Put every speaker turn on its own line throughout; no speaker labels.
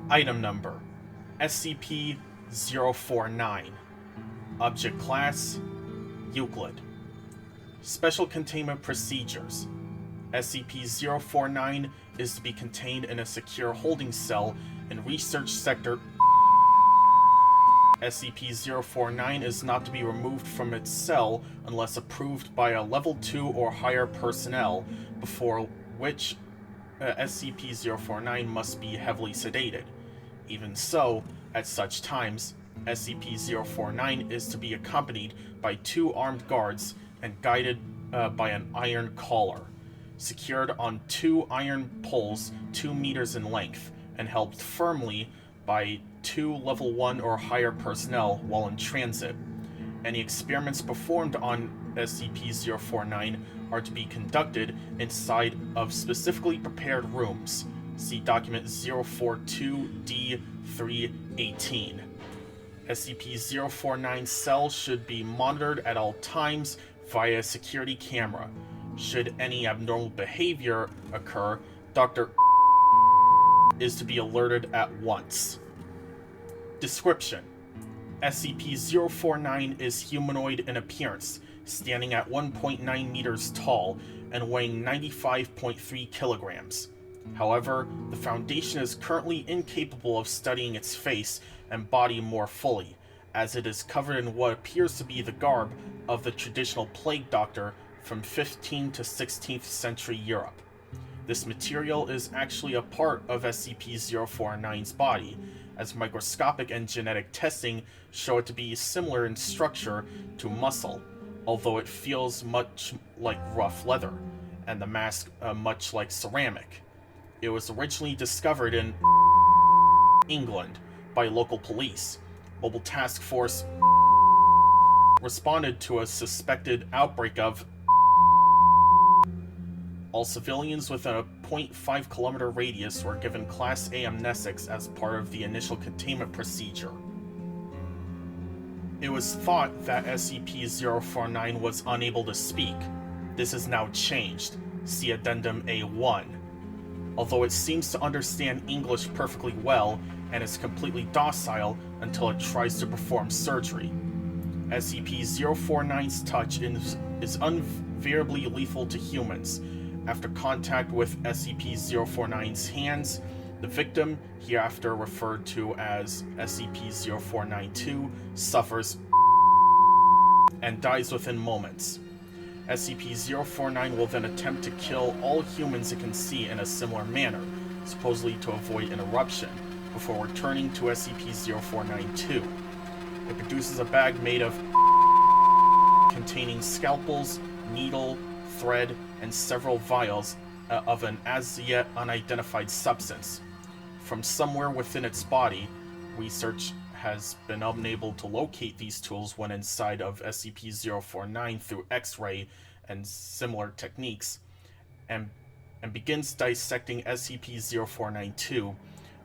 Item Number SCP-049. Object Class Euclid. Special Containment Procedures. SCP-049 is to be contained in a secure holding cell in Research Sector. SCP-049 is not to be removed from its cell unless approved by a Level 2 or higher personnel, before which SCP-049 must be heavily sedated. Even so, at such times, SCP-049 is to be accompanied by 2 armed guards and guided by an iron collar, secured on 2 iron poles 2 meters in length, and held firmly by 2 Level 1 or higher personnel while in transit. Any experiments performed on SCP-049 are to be conducted inside of specifically prepared rooms. See Document 042-D318. SCP-049 cell should be monitored at all times via a security camera. Should any abnormal behavior occur, Dr. is to be alerted at once. Description: SCP-049 is humanoid in appearance, standing at 1.9 meters tall and weighing 95.3 kilograms. However, the Foundation is currently incapable of studying its face and body more fully, as it is covered in what appears to be the garb of the traditional plague doctor from 15th to 16th century Europe. This material is actually a part of SCP-049's body, as microscopic and genetic testing show it to be similar in structure to muscle, although it feels much like rough leather, and the mask much like ceramic. It was originally discovered in England by local police. Mobile Task Force responded to a suspected outbreak of. All civilians within a 0.5 kilometer radius were given Class A amnestics as part of the initial containment procedure. It was thought that SCP-049 was unable to speak. This has now changed. See Addendum A1. Although it seems to understand English perfectly well and is completely docile until it tries to perform surgery. SCP-049's touch is invariably lethal to humans. After contact with SCP-049's hands, the victim, hereafter referred to as SCP-0492, suffers and dies within moments. SCP-049 will then attempt to kill all humans it can see in a similar manner, supposedly to avoid interruption, before returning to SCP-0492. It produces a bag made of containing scalpels, needle, thread, and several vials of an as-yet unidentified substance. From somewhere within its body, research has been unable to locate these tools when inside of SCP-049 through X-ray and similar techniques, and begins dissecting SCP-0492,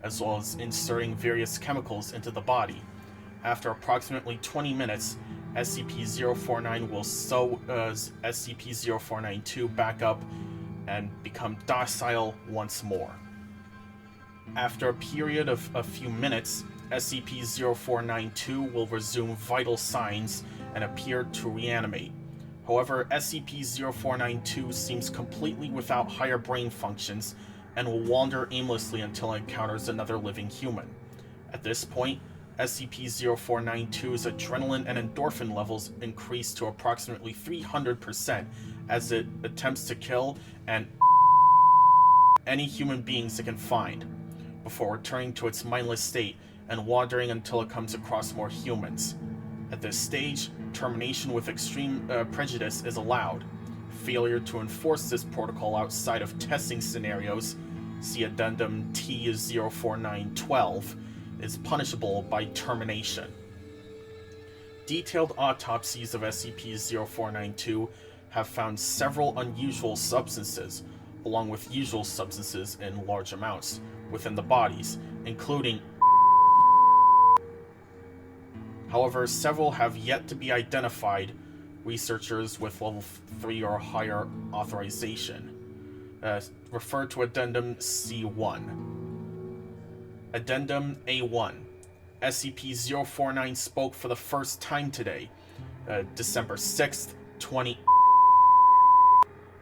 as well as inserting various chemicals into the body. After approximately 20 minutes, SCP-049 will sew SCP-0492 back up and become docile once more. After a period of a few minutes, SCP-0492 will resume vital signs and appear to reanimate. However, SCP-0492 seems completely without higher brain functions and will wander aimlessly until it encounters another living human. At this point, SCP-0492's adrenaline and endorphin levels increase to approximately 300% as it attempts to kill any human beings it can find, before returning to its mindless state and wandering until it comes across more humans. At this stage, termination with extreme prejudice is allowed. Failure to enforce this protocol outside of testing scenarios, see Addendum T-04912, is punishable by termination. Detailed autopsies of SCP-0492 have found several unusual substances, along with usual substances in large amounts, within the bodies, including. However, several have yet to be identified. Researchers with Level 3 or higher authorization, refer to Addendum C1. Addendum A1. SCP-049 spoke for the first time today, December 6th, 20...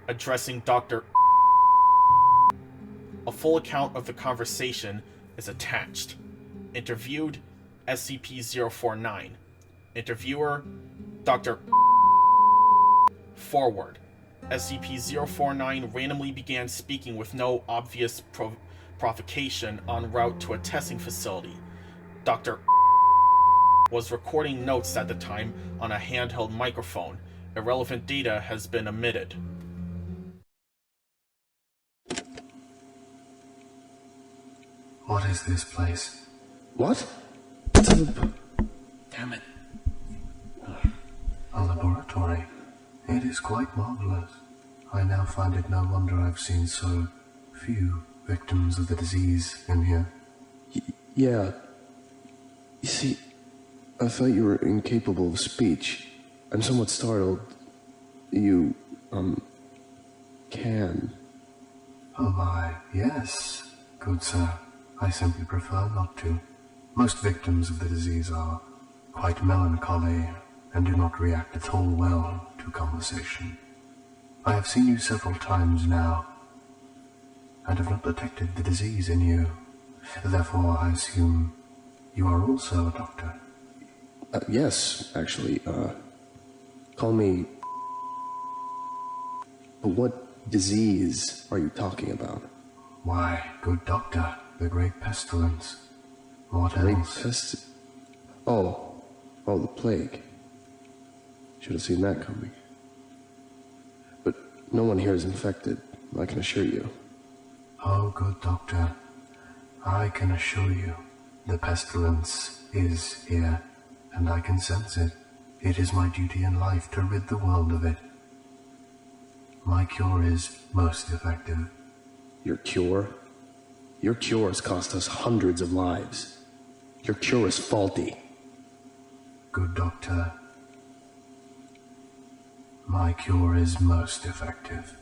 addressing Dr. A full account of the conversation is attached. Interviewed, SCP-049. Interviewer, Dr. Forward. SCP-049 randomly began speaking with no obvious provocation en route to a testing facility. Dr. was recording notes at the time on a handheld microphone. Irrelevant data has been omitted.
What is this place?
What?
Damn it. A laboratory. It is quite marvelous. I now find it no wonder I've seen so few victims of the disease in here.
Yeah. You see, I thought you were incapable of speech. I'm somewhat startled. You, can.
Oh my, yes, good sir. I simply prefer not to. Most victims of the disease are quite melancholy and do not react at all well to conversation. I have seen you several times now, and have not detected the disease in you. Therefore, I assume you are also a doctor.
Yes, actually, call me... But what disease are you talking about?
Why, good doctor, the great pestilence. What else?
Oh, the plague. Should have seen that coming. But no one here is infected, I can assure you.
Oh, good doctor, I can assure you, the pestilence is here, and I can sense it. It is my duty in life to rid the world of it. My cure is most effective.
Your cure? Your cure has cost us hundreds of lives. Your cure is faulty.
Good doctor, my cure is most effective.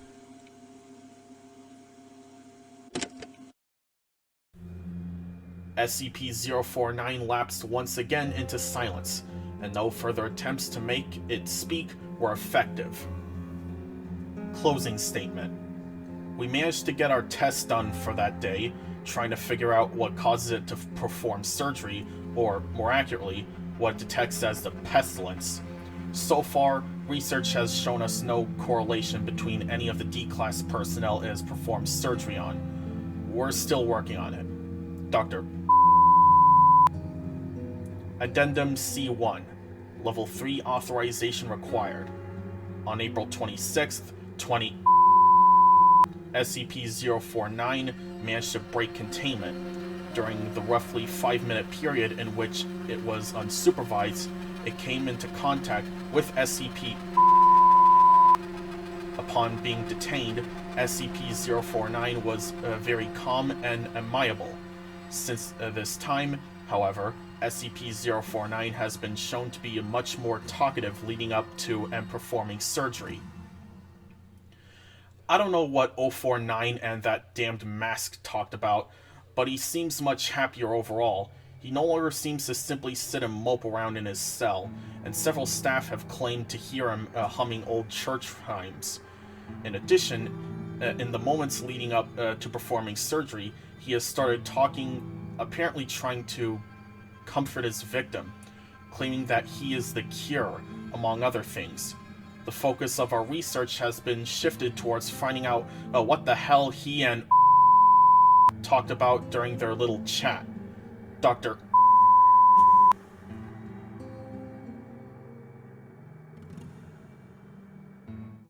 SCP-049 lapsed once again into silence, and no further attempts to make it speak were effective. Closing statement. We managed to get our tests done for that day, trying to figure out what causes it to perform surgery, or, more accurately, what it detects as the pestilence. So far, research has shown us no correlation between any of the D-Class personnel it has performed surgery on. We're still working on it. Dr. Addendum C1. Level 3 authorization required. On April 26th, SCP-049 managed to break containment. During the roughly 5-minute period in which it was unsupervised, it came into contact with SCP. Upon being detained, SCP-049 was very calm and amiable. Since this time, however, SCP-049 has been shown to be much more talkative leading up to and performing surgery. I don't know what 049 and that damned mask talked about, but he seems much happier overall. He no longer seems to simply sit and mope around in his cell, and several staff have claimed to hear him humming old church hymns. In addition, in the moments leading up to performing surgery, he has started talking, apparently trying to comfort his victim, claiming that he is the cure, among other things. The focus of our research has been shifted towards finding out what the hell he and talked about during their little chat. Dr.